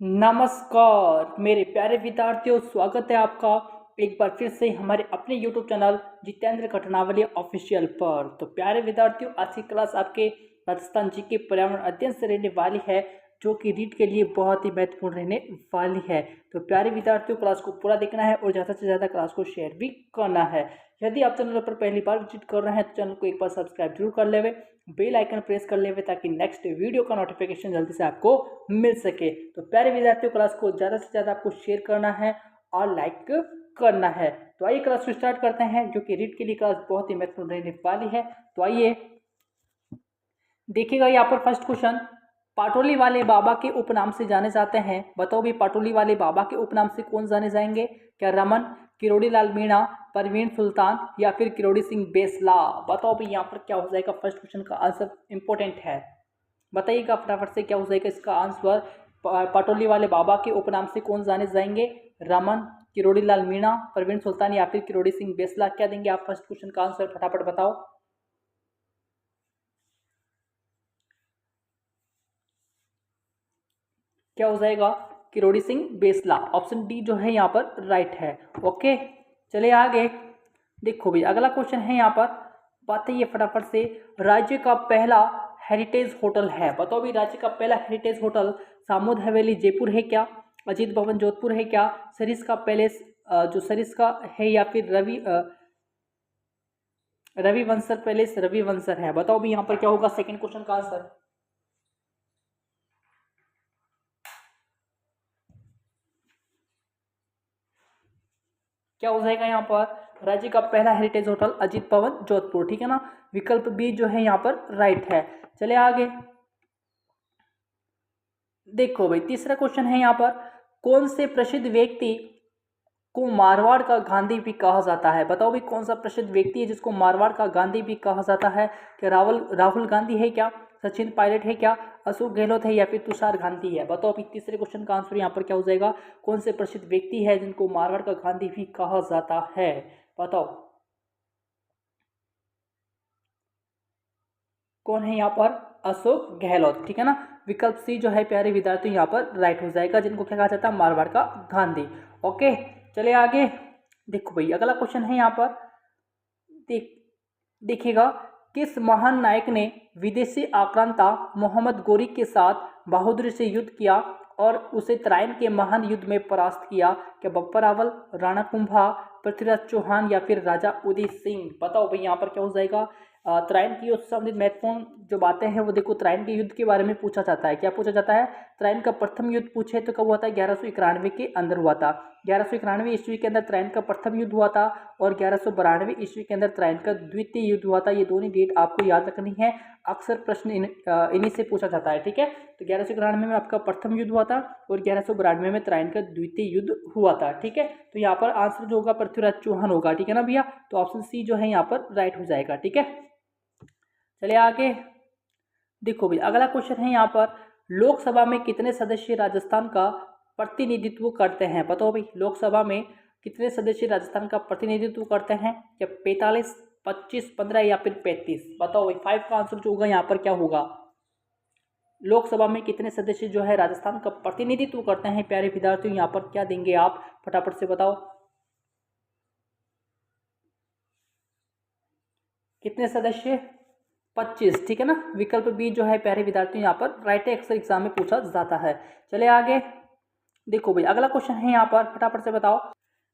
नमस्कार मेरे प्यारे विद्यार्थियों, स्वागत है आपका एक बार फिर से हमारे अपने YouTube चैनल जितेंद्र कठनावली ऑफिशियल पर। तो प्यारे विद्यार्थियों, आज की क्लास आपके राजस्थान जी के पर्यावरण अध्ययन से रहने वाली है, जो कि रीट के लिए बहुत ही महत्वपूर्ण रहने वाली है। तो प्यारे विद्यार्थियों, क्लास को पूरा देखना है और ज़्यादा से ज़्यादा क्लास को शेयर भी करना है। यदि आप चैनल पर पहली बार विजिट कर रहे हैं तो चैनल को एक बार सब्सक्राइब जरूर कर लेवे, बेल आइकन प्रेस कर लेवे, ताकि नेक्स्ट वीडियो का नोटिफिकेशन जल्दी से आपको मिल सके। तो प्यारे विद्यार्थियों, क्लास को ज़्यादा से ज़्यादा आपको शेयर करना है और लाइक करना है। तो आइए क्लास को स्टार्ट करते हैं, जो कि रीड के लिए क्लास बहुत ही महत्वपूर्ण रहने वाली है। तो आइए देखिएगा यहाँ पर फर्स्ट क्वेश्चन, पाटोली वाले बाबा के उपनाम से जाने जाते हैं। बताओ भी, पाटोली वाले बाबा के उपनाम से कौन जाने जाएंगे? क्या रमन, किरोड़ी लाल मीणा, परवीन सुल्तान या फिर किरोड़ी सिंह बेसला? बताओ भी यहाँ पर क्या हो जाएगा। फर्स्ट क्वेश्चन का आंसर इंपॉर्टेंट है, बताइएगा फटाफट से क्या हो जाएगा इसका आंसर। पाटोली वाले बाबा के उपनाम से कौन जाने जाएंगे? रमन, किरोड़ी लाल मीणा, परवीन सुल्तान या फिर किरोड़ी सिंह बेसला? क्या देंगे आप फर्स्ट क्वेश्चन का आंसर, फटाफट बताओ। क्या हो जाएगा? किरोड़ी सिंह बेसला। ऑप्शन डी जो है यहाँ पर राइट है। ओके, चलिए आगे। देखो भाई, अगला क्वेश्चन है यहाँ पर, बताइए फटाफट से। राज्य का पहला हेरिटेज होटल है। बताओ भी, राज्य का पहला हेरिटेज होटल सामुद हवेली जयपुर है क्या? अजीत भवन जोधपुर है क्या? सरिस्का पैलेस जो सरिस्का है, या फिर रवि वंशर पैलेस रवि वंशर है? बताओ भी यहाँ पर क्या होगा सेकंड क्वेश्चन का आंसर। क्या हो जाएगा यहाँ पर? राज्य का पहला हेरिटेज होटल अजीत भवन जोधपुर, ठीक है ना। विकल्प बी जो है यहाँ पर राइट है। चलिए आगे। देखो भाई, तीसरा क्वेश्चन है यहाँ पर, कौन से प्रसिद्ध व्यक्ति को मारवाड़ का गांधी भी कहा जाता है? बताओ भी, कौन सा प्रसिद्ध व्यक्ति है जिसको मारवाड़ का गांधी भी कहा जाता है? क्या राहुल गांधी है क्या? सचिन पायलट है क्या? अशोक गहलोत है या फिर तुषार गांधी है? बताओ अभी तीसरे क्वेश्चन का आंसर यहाँ पर क्या हो जाएगा। कौन से प्रसिद्ध व्यक्ति है जिनको मारवाड़ का गांधी भी कहा जाता है? बताओ कौन है यहाँ पर? अशोक गहलोत, ठीक है ना। विकल्प सी जो है प्यारे विद्यार्थी यहाँ पर राइट हो जाएगा, जिनको क्या कहा जाता है? मारवाड़ का गांधी। ओके, चलिए आगे। देखो भाई, अगला क्वेश्चन है यहाँ पर, देख देखिएगा, किस महान नायक ने विदेशी आक्रांता मोहम्मद गोरी के साथ बहादुरी से युद्ध किया और उसे तराइन के महान युद्ध में परास्त किया? क्या बप्पा रावल, राणा कुंभा, पृथ्वीराज चौहान या फिर राजा उदय सिंह? बताओ भाई यहाँ पर क्या हो जाएगा। तराइन की युद्ध से संबंधित महत्वपूर्ण जो बातें हैं वो देखो, तराइन के युद्ध के बारे में पूछा जाता है। क्या पूछा जाता है? तराइन का प्रथम युद्ध पूछे तो कब हुआ था? 1191 के अंदर हुआ था। 1191 ईस्वी के अंदर तराइन का प्रथम युद्ध हुआ था और 1192 ईस्वी के अंदर तराइन का द्वितीय युद्ध हुआ था। ये दोनों डेट आपको याद रखनी है, अक्सर प्रश्न इन्हीं से पूछा जाता है, ठीक है। तो 1191 में आपका प्रथम युद्ध हुआ था और 1192 में तराइन का द्वितीय युद्ध हुआ था, ठीक है। तो यहाँ पर आंसर जो होगा पृथ्वीराज चौहान होगा, ठीक है ना भैया। तो ऑप्शन सी जो है यहाँ पर राइट हो जाएगा, ठीक है। चलिए आगे। देखो भाई, अगला क्वेश्चन है यहाँ पर, लोकसभा में कितने सदस्य राजस्थान का प्रतिनिधित्व करते हैं? बताओ भाई, लोकसभा में कितने सदस्य राजस्थान का प्रतिनिधित्व करते हैं? क्या 45, 25, 15 या फिर 35? बताओ भाई, 5 का आंसर जो होगा यहाँ पर क्या होगा। लोकसभा में कितने सदस्य जो है राजस्थान का प्रतिनिधित्व करते हैं प्यारे विद्यार्थियों? यहाँ पर क्या देंगे आप, फटाफट से बताओ। कितने सदस्य? 25, ठीक है ना। विकल्प बी जो है प्यारे विद्यार्थियों यहाँ पर राइट है, अक्सर एग्जाम में पूछा जाता है। चलिए आगे। देखो भाई, अगला क्वेश्चन है यहाँ पर, फटाफट से बताओ।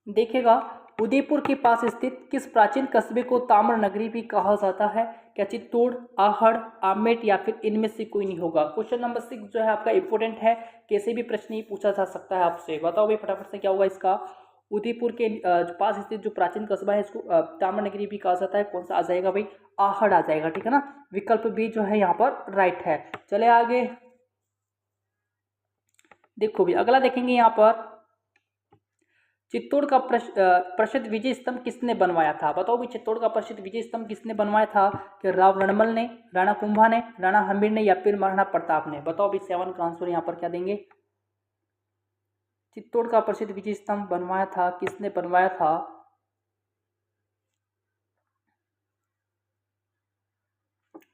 देखिएगा, उदयपुर के पास स्थित किस प्राचीन कस्बे को ताम्र नगरी भी कहा जाता है? क्या चित्तौड़, आहड़, आमेट या फिर इनमें से कोई नहीं होगा? क्वेश्चन नंबर 6 जो है आपका इंपोर्टेंट है, कैसे भी प्रश्न ही पूछा जा सकता है आपसे। बताओ भाई फटाफट से क्या होगा इसका। उदयपुर के पास स्थित जो प्राचीन कस्बा है इसको ताम्र नगरी भी कहा जाता है। कौन सा आ जाएगा भाई? आहड़ आ जाएगा, ठीक है ना। विकल्प बी जो है यहाँ पर राइट है। चले आगे। देखो भी, अगला देखेंगे यहाँ पर, चित्तौड़ का प्रसिद्ध विजय स्तंभ किसने बनवाया था? बताओ भी, चित्तौड़ का प्रसिद्ध विजय स्तंभ किसने बनवाया था? कि राव रणमल ने, राणा कुंभा ने, राणा हम्बीर ने या फिर महाराणा प्रताप ने? बताओ भी, 7 का आंसर यहाँ पर क्या देंगे। चित्तौड़ का प्रसिद्ध विजय स्तंभ बनवाया था, किसने बनवाया था?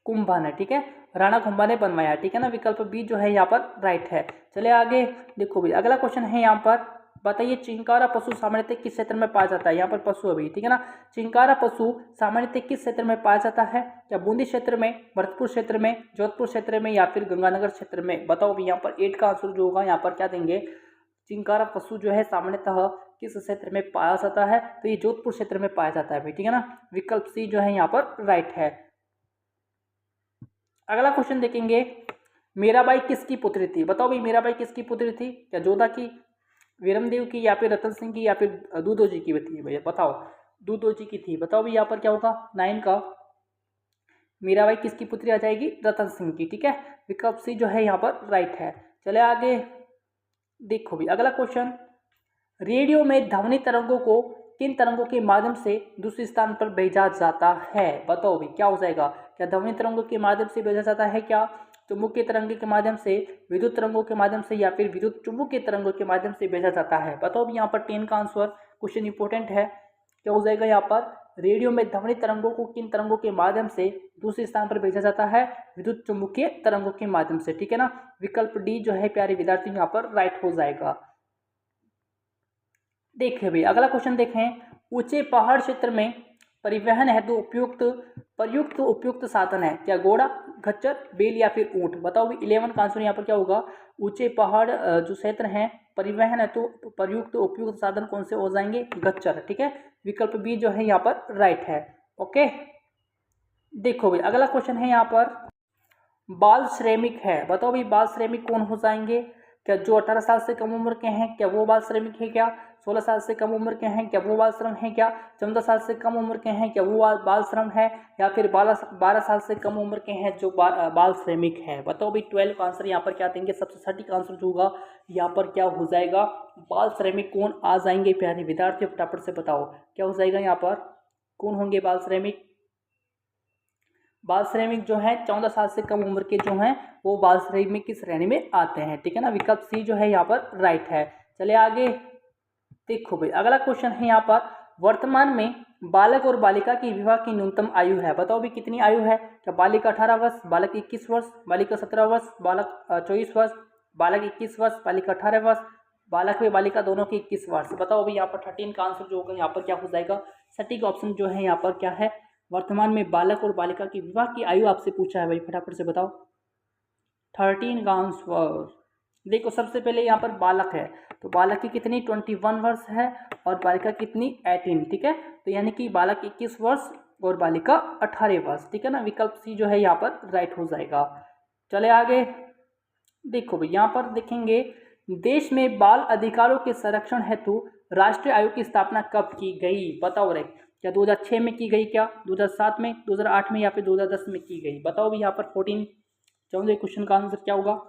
कुंभा ने, ठीक है, राणा कुंभा ने बनवाया, ठीक है ना। विकल्प बी जो है यहाँ पर राइट है। चलिए आगे देखो भाई, अगला क्वेश्चन है यहाँ पर, बताइए चिंकारा पशु सामान्यतः किस क्षेत्र में पाया जाता है। यहाँ पर पशु अभी, ठीक है ना। चिंकारा पशु सामान्यतः किस क्षेत्र में पाया जाता है, क्या बूंदी क्षेत्र में, भरतपुर क्षेत्र में, जोधपुर क्षेत्र में या फिर गंगानगर क्षेत्र में। बताओ अभी यहाँ पर 8 का आंसर जो होगा यहाँ पर क्या देंगे, चिंकारा पशु जो है सामान्यतः किस क्षेत्र में पाया जाता है, तो ये जोधपुर क्षेत्र में पाया जाता है भाई, ठीक है ना। विकल्प सी जो है यहाँ पर राइट है। अगला क्वेश्चन देखेंगे, मीराबाई किसकी पुत्री थी। बताओ भाई मीराबाई किसकी पुत्री थी, क्या जोधा की, वीरमदेव की या फिर रतन सिंह की या फिर दूधोजी की थी भैया, बताओ। दूधोजी की थी। बताओ भाई यहाँ पर क्या होगा 9 का, मीराबाई किसकी पुत्री आ जाएगी, रतन सिंह की, ठीक है। विकल्प सी जो है यहाँ पर राइट है। चले आगे देखो भी अगला क्वेश्चन, रेडियो में ध्वनि तरंगों को किन तरंगों के माध्यम से दूसरे स्थान पर भेजा जाता है। बताओ भी क्या हो जाएगा, क्या ध्वनि तरंगों के माध्यम से भेजा जाता है, क्या चुंबकीय तरंग के माध्यम से, विद्युत तरंगों के माध्यम से या फिर विद्युत चुंबकीय तरंगों के माध्यम से भेजा जाता है। बताओ भी यहाँ पर 10 का आंसर, क्वेश्चन इंपॉर्टेंट है, क्या हो जाएगा यहाँ पर, रेडियो में ध्वनि तरंगों को किन तरंगों के माध्यम से दूसरे स्थान पर भेजा जाता है, विद्युत चुंबकीय तरंगों के माध्यम से, ठीक है ना। विकल्प डी जो है प्यारे विद्यार्थी यहाँ पर राइट हो जाएगा। देखिए भाई अगला क्वेश्चन देखें, ऊंचे पहाड़ क्षेत्र में परिवहन हेतु उपयुक्त साधन है, क्या घोड़ा, खच्चर, बैल या फिर ऊंट। बताओ भी 11 का आंसर यहाँ पर क्या होगा, ऊंचे पहाड़ जो क्षेत्र हैं परिवहन हेतु उपयुक्त साधन कौन से हो जाएंगे, खच्चर, ठीक है। विकल्प बी जो है यहाँ पर राइट है। ओके देखो भाई अगला क्वेश्चन है यहाँ पर, बाल श्रमिक है। बताओ भाई बाल श्रमिक कौन हो जाएंगे, क्या जो 18 साल से कम उम्र के हैं क्या वो बाल श्रमिक है, क्या 16 साल से कम उम्र के हैं क्या वो बाल श्रम है, क्या 14 साल से कम उम्र के हैं क्या वो बाल श्रम है, या फिर 12 साल से कम उम्र के हैं जो बाल श्रमिक है। बताओ भाई 12 का आंसर यहाँ पर क्या देंगे, सबसे सटीक आंसर जो होगा यहाँ पर क्या हो जाएगा, बाल श्रमिक कौन आ जाएंगे प्यारे विद्यार्थी, फटाफट से बताओ क्या हो जाएगा यहाँ पर, कौन होंगे बाल श्रमिक। बाल श्रमिक जो है 14 साल से कम उम्र के जो हैं वो बाल श्रमिक की श्रेणी में आते हैं, ठीक है ना। विकल्प सी जो है यहाँ पर राइट है। चलिए आगे देखो भाई अगला क्वेश्चन है यहाँ पर, वर्तमान में बालक और बालिका की विवाह की न्यूनतम आयु है। बताओ भी कितनी आयु है, क्या बालिका 18 वर्ष, बालक 21 वर्ष, बालिका 17 वर्ष, बालक 24 वर्ष, बालक 21 वर्ष, बालिका 18 वर्ष, बालक व बालिका दोनों की 21 वर्ष। बताओ भाई यहाँ पर 13 का आंसर जो होगा यहाँ पर क्या हो जाएगा, सटीक ऑप्शन जो है यहाँ पर क्या है, वर्तमान में बालक और बालिका की विवाह की आयु आपसे पूछा है भाई, फटाफट से बताओ 13 का आंसर। देखो सबसे पहले यहाँ पर बालक है तो बालक की कितनी 21 वर्ष है और बालिका कितनी 18, ठीक है। तो यानी कि बालक 21 वर्ष और बालिका 18 वर्ष, ठीक है ना। विकल्प सी जो है यहाँ पर राइट हो जाएगा। चले आगे देखो भाई यहाँ पर देखेंगे, देश में बाल अधिकारों के संरक्षण हेतु राष्ट्रीय आयोग की स्थापना कब की गई। बताओ रे, क्या 2006 में की गई, क्या 2007 में, 2008 में या फिर 2010 में की गई। बताओ भी यहाँ पर 14 चौदह क्वेश्चन का आंसर क्या होगा,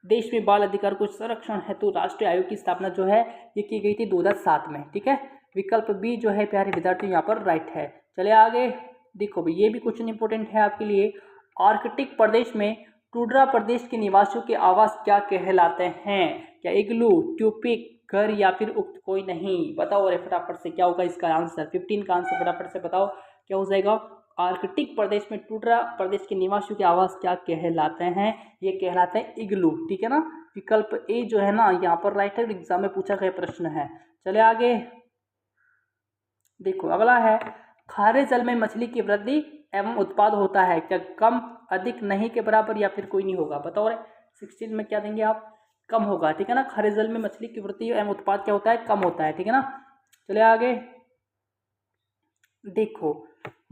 देश में बाल अधिकार को संरक्षण हेतु राष्ट्रीय आयोग की स्थापना जो है ये की गई थी 2007 में, ठीक है। विकल्प बी जो है प्यारे विद्यार्थी यहाँ पर राइट है। चलिए आगे देखो भाई ये भी क्वेश्चन इंपॉर्टेंट है आपके लिए, आर्कटिक प्रदेश में टुंड्रा प्रदेश के निवासियों के आवास क्या कहलाते हैं, क्या इग्लू, ट्यूपिक, घर या फिर उक्त कोई नहीं। बताओ अरे फटाफट से क्या होगा इसका आंसर, 15 का आंसर फटाफट से बताओ क्या हो जाएगा, आर्कटिक प्रदेश में टुंड्रा प्रदेश के निवासियों के आवास क्या कहलाते हैं, ये कहलाते हैं इग्लू, ठीक है ना। विकल्प ए जो है ना यहाँ पर राइट है, एग्जाम में पूछा गया प्रश्न है। चले आगे देखो अगला है, खारे जल में मछली की वृद्धि एवं उत्पाद होता है, क्या कम, अधिक, नहीं के बराबर या फिर कोई नहीं होगा। बताओ रे 16 में क्या देंगे आप, कम होगा, ठीक है ना। खारे जल में मछली की वृद्धि एवं उत्पाद क्या होता है, कम होता है, ठीक है ना। चलिए आगे देखो,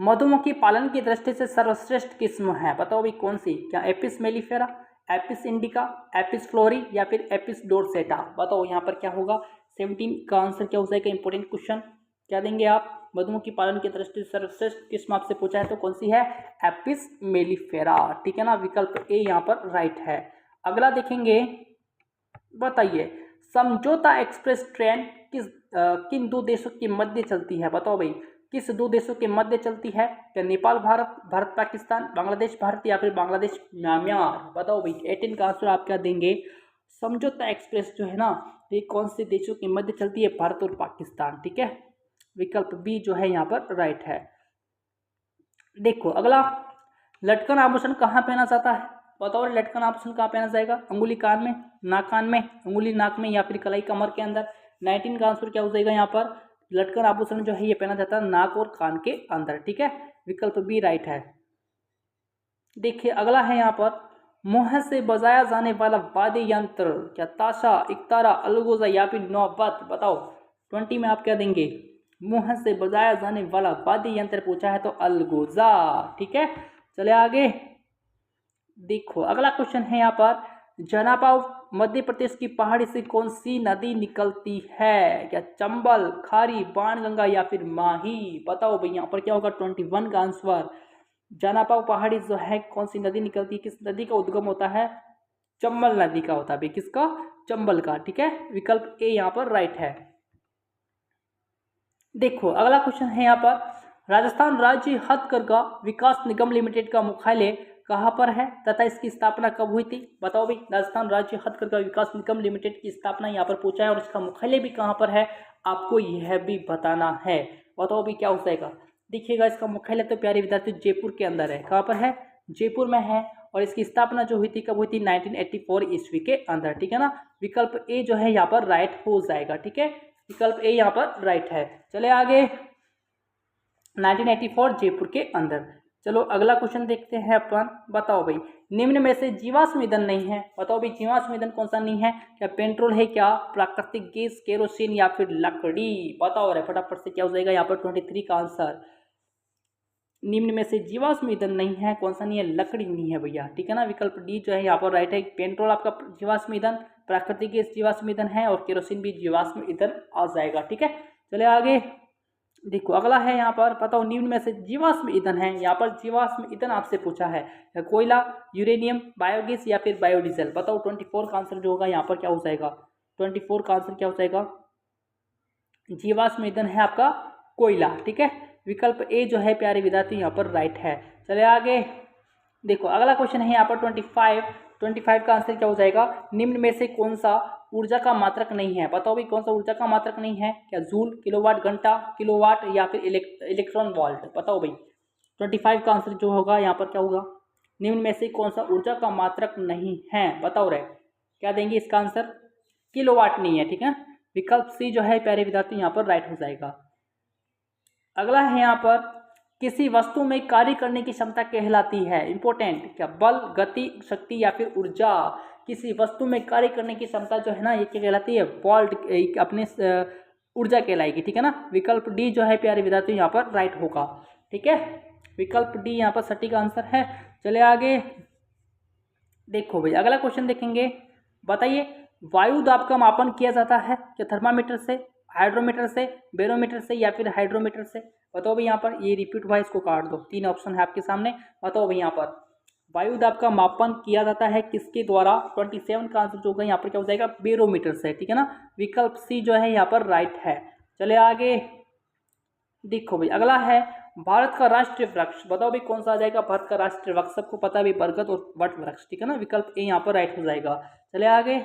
मधुमक्खी पालन की दृष्टि से सर्वश्रेष्ठ किस्म है। बताओ भाई कौन सी, क्या Apis mellifera, Apis indica, Apis florea या फिर एपिस डोरसेटा। बताओ यहाँ पर क्या होगा, 17 का आंसर क्या हो जाएगा, इंपॉर्टेंट क्वेश्चन क्या देंगे आप, मधुमक्खी पालन की दृष्टि से सर्वश्रेष्ठ किस्म आपसे पूछा है तो कौन सी है, एपिस मेलिफेरा, ठीक है ना। विकल्प ए यहाँ पर राइट है। अगला देखेंगे, बताइए समझौता एक्सप्रेस ट्रेन किन दो देशों के मध्य चलती है। बताओ भाई किस दो देशों के मध्य चलती है, क्या नेपाल भारत, भारत पाकिस्तान, बांग्लादेश भारत या फिर बांग्लादेश म्यांमार। बताओ भाई 18 का आंसर आप क्या देंगे, समझौता एक्सप्रेस जो है ना ये कौन से देशों के मध्य चलती है, भारत और पाकिस्तान, ठीक है। विकल्प बी जो है यहाँ पर राइट है। देखो अगला, लटकन आभूषण कहाँ पहना जाता है? बताओ लटकन आभूषण कहाँ पहना जाएगा? अंगुली कान में, नाक कान में, अंगुली नाक में या फिर कलाई कमर के अंदर। 19 का आंसर क्या हो जाएगा यहाँ पर? लटकन आभूषण जो है ये पहना जाता है नाक और कान के अंदर, ठीक है, विकल्प बी राइट है। देखिए अगला है यहाँ पर, मुंह से बजाया जाने वाला वाद्य यंत्र, क्या ताशा, इकतारा, अलगोजा या फिर नौबत? बताओ 20 में आप क्या देंगे? मुंह से बजाया जाने वाला वाद्य यंत्र पूछा है तो अलगोजा, ठीक है। चले आगे, देखो अगला क्वेश्चन है यहाँ पर, जनापाव मध्य प्रदेश की पहाड़ी से कौन सी नदी निकलती है? क्या चंबल, खारी, बाणगंगा या फिर माही? बताओ भाई यहाँ पर क्या होगा? 21 का आंसर। जनापाव पहाड़ी जो है कौन सी नदी निकलती है, किस नदी का उद्गम होता है? चंबल नदी का होता है भाई, किसका? चंबल का, ठीक है, विकल्प ए यहाँ पर राइट है। देखो अगला क्वेश्चन है यहाँ पर, राजस्थान राज्य हथकरघा विकास निगम लिमिटेड का मुख्यालय कहाँ पर है तथा इसकी स्थापना कब हुई थी? बताओ भाई, राजस्थान राज्य हथकरघा विकास निगम लिमिटेड की स्थापना यहाँ पर पूछा है और इसका मुख्यालय भी कहाँ पर है आपको यह भी बताना है। बताओ भाई क्या हो जाएगा? देखिएगा इसका मुख्यालय तो प्यारे विद्यार्थी जयपुर के अंदर है। कहाँ पर है? जयपुर में है। और इसकी स्थापना जो हुई थी कब हुई थी? 1984 ईस्वी के अंदर, ठीक है ना, विकल्प ए जो है यहाँ पर राइट हो जाएगा, ठीक है, विकल्प ए यहाँ पर राइट है। चले आगे, 1984 जयपुर के अंदर। चलो अगला क्वेश्चन देखते हैं अपन। बताओ भाई, निम्न में से जीवाश्म ईंधन नहीं है। बताओ भाई जीवाश्म ईंधन कौन सा नहीं है? क्या पेट्रोल है, क्या प्राकृतिक गैस, केरोसिन या फिर लकड़ी? बताओ रे फटाफट से, क्या हो जाएगा यहाँ पर? 23 का आंसर। निम्न में से जीवाश्म ईंधन नहीं है, कौन सा नहीं है? लकड़ी नहीं है भैया, ठीक है ना, विकल्प डी जो है यहाँ पर राइट है। पेट्रोल आपका जीवाश्म ईंधन, प्राकृतिक गैस जीवाश्म ईंधन है और केरोसिन भी जीवाश्म ईंधन आ जाएगा, ठीक है। चले आगे, देखो अगला है यहाँ पर, बताओ निम्न में से जीवाश्म ईंधन है। यहाँ पर जीवाश्म ईंधन आपसे पूछा है, कोयला, यूरेनियम, बायोगैस या फिर बायोडीजल? बताओ 24 का आंसर जो होगा यहाँ पर क्या हो जाएगा? 24 का आंसर क्या हो जाएगा? जीवाश्म ईंधन है आपका कोयला, ठीक है, विकल्प ए जो है प्यारे विद्यार्थी यहाँ पर राइट है। चले आगे, देखो अगला क्वेश्चन है यहाँ पर 25 का आंसर क्या हो जाएगा? निम्न में से कौन सा ऊर्जा का मात्रक नहीं है? बताओ भाई कौन सा ऊर्जा का मात्रक नहीं है? क्या जूल, किलोवाट घंटा, किलोवाट या फिर इलेक्ट्रॉन वोल्ट? बताओ भाई 25 का आंसर जो होगा यहाँ पर क्या होगा? निम्न में से कौन सा ऊर्जा का मात्रक नहीं है? बताओ रे, क्या देंगे इसका आंसर? किलोवाट नहीं है, ठीक है, विकल्प सी जो है प्यारे विद्यार्थी यहाँ पर राइट हो जाएगा। अगला है यहाँ पर, किसी वस्तु में कार्य करने की क्षमता कहलाती है, इंपॉर्टेंट, क्या बल, गति, शक्ति या फिर ऊर्जा? किसी वस्तु में कार्य करने की क्षमता जो है ना ये क्या कहलाती है? वोल्ट, अपने ऊर्जा कहलाएगी, ठीक है ना, विकल्प डी जो है प्यारे विद्यार्थी यहाँ पर राइट होगा, ठीक है, विकल्प डी यहाँ पर सटीक आंसर है। चले आगे, देखो भाई अगला क्वेश्चन देखेंगे। बताइए, वायु दाब का मापन किया जाता है क्या थर्मामीटर से, हाइड्रोमीटर से, बैरोमीटर से या फिर हाइड्रोमीटर से? बताओ भाई यहाँ पर, ये रिपीट हुआ इसको काट दो, 3 ऑप्शन है आपके सामने। बताओ भाई यहाँ पर वायु दाब का मापन किया जाता है किसके द्वारा? 27 का आंसर जो होगा यहाँ पर क्या हो जाएगा? बैरोमीटर से, ठीक है ना, विकल्प सी जो है यहाँ पर राइट है। चले आगे, देखो भाई अगला है, भारत का राष्ट्रीय वृक्ष। बताओ भाई कौन सा आ जाएगा भारत का राष्ट्रीय वृक्ष? सबको पता है भाई, बरगद और वट वृक्ष, ठीक है ना, विकल्प ए यहाँ पर राइट हो जाएगा। चले आगे,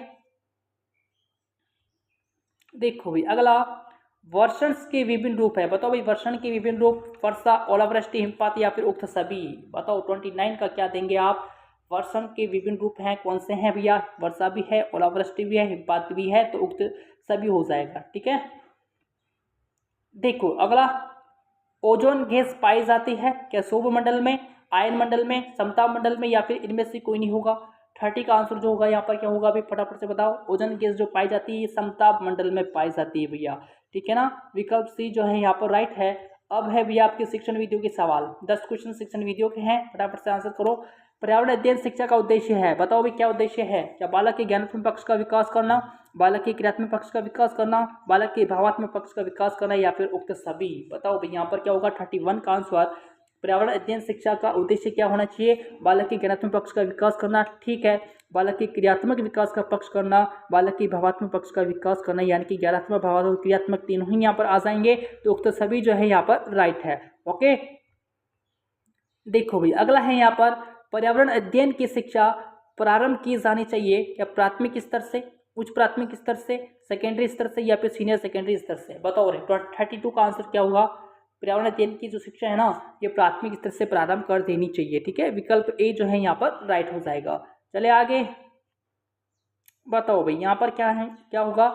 देखो भाई अगला, वर्षण के विभिन्न रूप है। बताओ भाई वर्षण के विभिन्न रूप, वर्षा, ओलावृष्टि, हिमपात या फिर उक्त सभी? बताओ 29 का क्या देंगे आप? वर्षण के विभिन्न रूप हैं, कौन से हैं भैया? वर्षा भी है, ओलावृष्टि भी है, हिमपात भी है, तो उक्त सभी हो जाएगा, ठीक है। देखो अगला, ओजोन गैस पाई जाती है क्या सौर मंडल में, आयन मंडल में, समताप मंडल में या फिर इनमें से कोई नहीं होगा? 30 का आंसर जो होगा यहाँ पर क्या होगा? अभी फटाफट से बताओ। ओजोन गैस जो पाई जाती है ये समताप मंडल में पाई जाती है भैया, ठीक है ना, विकल्प सी जो है यहाँ पर राइट है। अब है भैया आपके शिक्षण वीडियो के सवाल, 10 क्वेश्चन शिक्षण वीडियो के हैं, फटाफट से आंसर करो। पर्यावरण अध्ययन शिक्षा का उद्देश्य है, बताओ भाई क्या उद्देश्य है? क्या बालक के ज्ञानात्मक पक्ष का विकास करना, बालक के क्रियात्मक पक्ष का विकास करना, बालक के भावात्मक पक्ष का विकास करना या फिर उक्त सभी? बताओ भाई यहाँ पर क्या होगा? 31 का आंसर। पर्यावरण अध्ययन शिक्षा का उद्देश्य क्या होना चाहिए? बालक के ज्ञानात्मक पक्ष का विकास करना, ठीक है, बालक के क्रियात्मक विकास का पक्ष करना, बालक के भावात्मक पक्ष का विकास करना, यानी कि ज्ञानात्मक, भावात्मक, क्रियात्मक तीनों ही यहाँ पर आ जाएंगे, तो उक्त सभी जो है यहाँ पर राइट है, ओके। देखो भाई अगला है यहाँ पर, पर्यावरण अध्ययन की शिक्षा प्रारंभ की जानी चाहिए क्या प्राथमिक स्तर से, उच्च प्राथमिक स्तर से, सेकेंडरी स्तर से या फिर सीनियर सेकेंडरी स्तर से? बताओ रे 32 का आंसर क्या होगा? पर्यावरण अध्ययन की जो शिक्षा है ना ये प्राथमिक स्तर से प्रारंभ कर देनी चाहिए। ठीक है, विकल्प ए जो है यहाँ पर राइट हो जाएगा। चले आगे, बताओ भाई यहाँ पर क्या है, क्या होगा।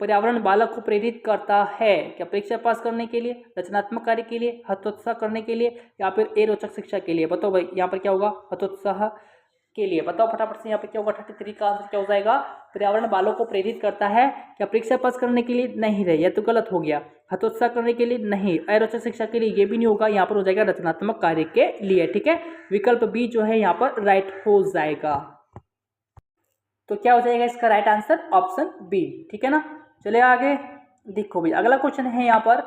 पर्यावरण बालक को प्रेरित करता है क्या परीक्षा पास करने के लिए, रचनात्मक कार्य के लिए, हतोत्साह करने के लिए, या फिर ए रोचक शिक्षा के लिए। बताओ भाई यहाँ पर क्या होगा, हतोत्साह के लिए। बताओ फटाफट से यहाँ पर क्या होगा, 33 का आंसर क्या हो जाएगा। पर्यावरण बालक को प्रेरित करता है क्या परीक्षा पास करने के लिए, नहीं रहे, यह तो गलत हो गया। हतोत्साह करने के लिए नहीं, अरोचक शिक्षा के लिए ये भी नहीं होगा, यहाँ पर हो जाएगा रचनात्मक कार्य के लिए। ठीक है, विकल्प बी जो है यहाँ पर राइट हो जाएगा। तो क्या हो जाएगा इसका राइट आंसर, ऑप्शन बी। ठीक है ना, चलिए आगे देखो भाई अगला क्वेश्चन है यहाँ पर,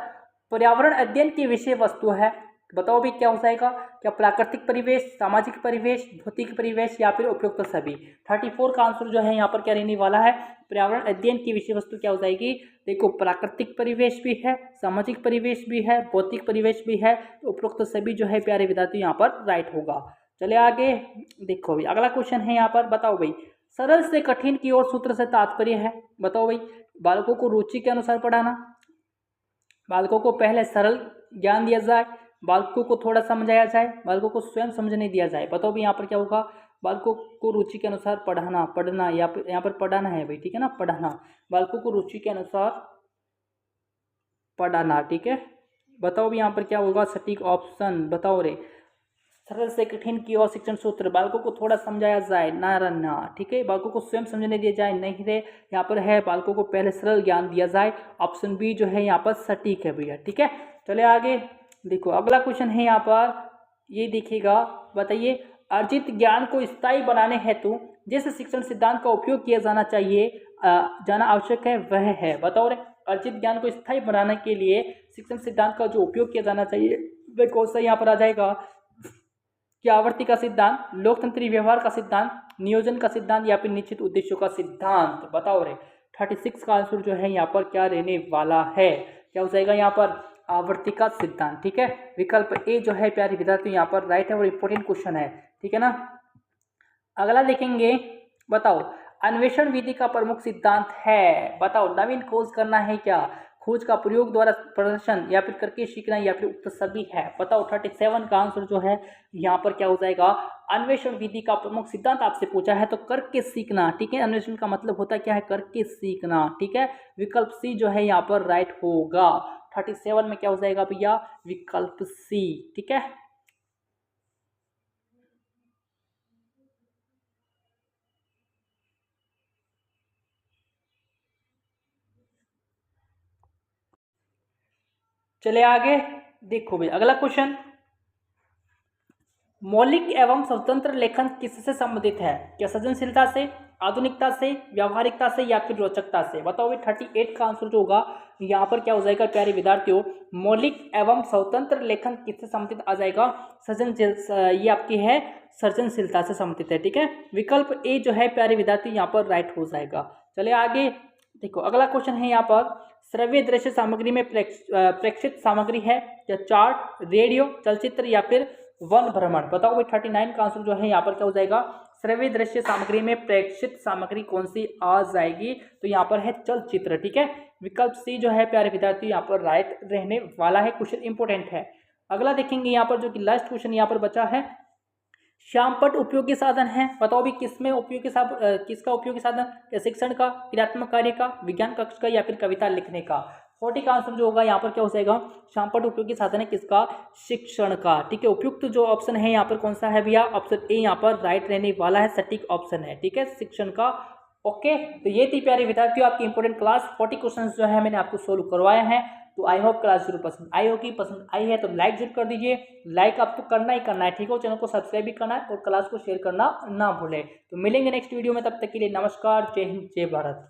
पर्यावरण अध्ययन की विषय वस्तु है। बताओ भी क्या हो जाएगा, क्या प्राकृतिक परिवेश, सामाजिक परिवेश, भौतिक परिवेश, या फिर उपयुक्त सभी। 34 का आंसर जो है यहाँ पर क्या रहने वाला है, पर्यावरण अध्ययन की विषय वस्तु क्या हो जाएगी। देखो प्राकृतिक परिवेश भी है, सामाजिक परिवेश भी है, भौतिक परिवेश भी है, तो उपयुक्त सभी जो है प्यारे विद्यार्थी यहाँ पर राइट होगा। चलिए आगे देखो भाई अगला क्वेश्चन है यहाँ पर, बताओ भाई सरल से कठिन की ओर सूत्र से तात्पर्य है। बताओ भाई बालकों को रुचि के अनुसार पढ़ाना, बालकों को पहले सरल ज्ञान दिया जाए, बालकों को थोड़ा समझाया जाए, बालकों को स्वयं समझने दिया जाए। बताओ भी यहाँ पर क्या होगा, बालकों को रुचि के अनुसार पढ़ाना, पढ़ना, या फिर यहाँ पर पढ़ाना है भाई। ठीक है ना, पढ़ाना, बालकों को रुचि के अनुसार पढ़ाना। ठीक है, बताओ भी यहाँ पर क्या होगा सटीक ऑप्शन। बताओ रे, सरल से कठिन की ओर शिक्षण सूत्र, बालकों को थोड़ा समझाया जाए, ना रना। ठीक है, बालकों को स्वयं समझने दिया जाए, नहीं रे, यहाँ पर है बालकों को पहले सरल ज्ञान दिया जाए। ऑप्शन बी जो है यहाँ पर सटीक है भैया। ठीक है, चलिए आगे देखो अगला क्वेश्चन है यहाँ पर, ये देखिएगा, बताइए अर्जित ज्ञान को स्थायी बनाने हेतु जिस शिक्षण सिद्धांत का उपयोग किया जाना चाहिए, जाना आवश्यक है वह है। बताओ रे, अर्जित ज्ञान को स्थायी बनाने के लिए शिक्षण सिद्धांत का जो उपयोग किया जाना चाहिए वह कौन सा यहाँ पर आ जाएगा। क्या आवर्ती का सिद्धांत, लोकतंत्री व्यवहार का सिद्धांत, नियोजन का सिद्धांत, या फिर निश्चित उद्देश्यों का सिद्धांत। बताओ रे, 36 का आंसर जो है यहाँ पर क्या रहने वाला है, क्या हो जाएगा यहाँ पर आवर्ती का सिद्धांत। ठीक है, विकल्प ए जो है प्यारे विद्यार्थी यहाँ पर राइट है और इंपॉर्टेंट क्वेश्चन है। ठीक है ना, अगला देखेंगे, बताओ अन्वेषण विधि का प्रमुख सिद्धांत है। बताओ नवीन खोज करना है क्या, खोज का प्रयोग द्वारा प्रदर्शन, या फिर करके सीखना, या फिर उक्त सभी है। बताओ 37 का आंसर जो है यहाँ पर क्या हो जाएगा, अन्वेषण विधि का प्रमुख सिद्धांत आपसे पूछा है तो करके सीखना। ठीक है, अन्वेषण का मतलब होता क्या है, करके सीखना। ठीक है, विकल्प सी जो है यहाँ पर राइट होगा। 37 में क्या हो जाएगा भैया, विकल्प सी। ठीक है, चले आगे देखो भाई अगला क्वेश्चन, मौलिक एवं स्वतंत्र लेखन किससे संबंधित है। क्या सृजनशीलता से, आधुनिकता से, व्यावहारिकता से, या फिर रोचकता से। बताओ भाई 38 का आंसर जो होगा यहाँ पर क्या हो जाएगा प्यारे विद्यार्थियों, मौलिक एवं स्वतंत्र लेखन किससे संबंधित आ जाएगा, सृजनशील, ये आपकी है सृजनशीलता से संबंधित है। ठीक है, विकल्प ए जो है प्यारे विद्यार्थी यहाँ पर राइट हो जाएगा। चलिए आगे देखो अगला क्वेश्चन है यहाँ पर, श्रव्य दृश्य सामग्री में प्रेक्षित सामग्री है या चार्ट, रेडियो, चलचित्र, या फिर वन भ्रमण। बताओ भाई 39 का आंसर जो है यहाँ पर क्या हो जाएगा, श्रव्य दृश्य सामग्री में प्रेक्षित सामग्री कौन सी आ जाएगी, तो यहाँ पर है चलचित्र। ठीक है, विकल्प सी जो है प्यारे विद्यार्थी यहाँ पर राइट रहने वाला है, क्वेश्चन इंपोर्टेंट है। अगला देखेंगे यहाँ पर जो कि लास्ट क्वेश्चन यहाँ पर बचा है, श्यामपट्ट उपयोगी साधन है। बताओ भी किसमें उपयोगी किसका उपयोगी साधन, या शिक्षण का, क्रियात्मक कार्य का, विज्ञान कक्ष का, या फिर कविता लिखने का। 40 का आंसर जो होगा यहाँ पर क्या हो जाएगा, श्यामपट्ट उपयोगी साधन है किसका, शिक्षण का। ठीक है, उपयुक्त जो ऑप्शन है यहाँ पर कौन सा है भैया, ऑप्शन ए यहाँ पर राइट रहने वाला है, सटीक ऑप्शन है। ठीक है, शिक्षण का। ओके, तो ये थी प्यारे विद्यार्थियों आपकी इंपोर्टेंट क्लास। 40 क्वेश्चन जो है मैंने आपको सोल्व करवाए हैं। तो आई होप क्लास जरूर पसंद आई होगी, पसंद आई है तो लाइक जरूर कर दीजिए। लाइक आपको करना ही करना है, ठीक है, चैनल को सब्सक्राइब भी करना है और क्लास को शेयर करना ना भूलें। तो मिलेंगे नेक्स्ट वीडियो में, तब तक के लिए नमस्कार, जय हिंद, जय भारत।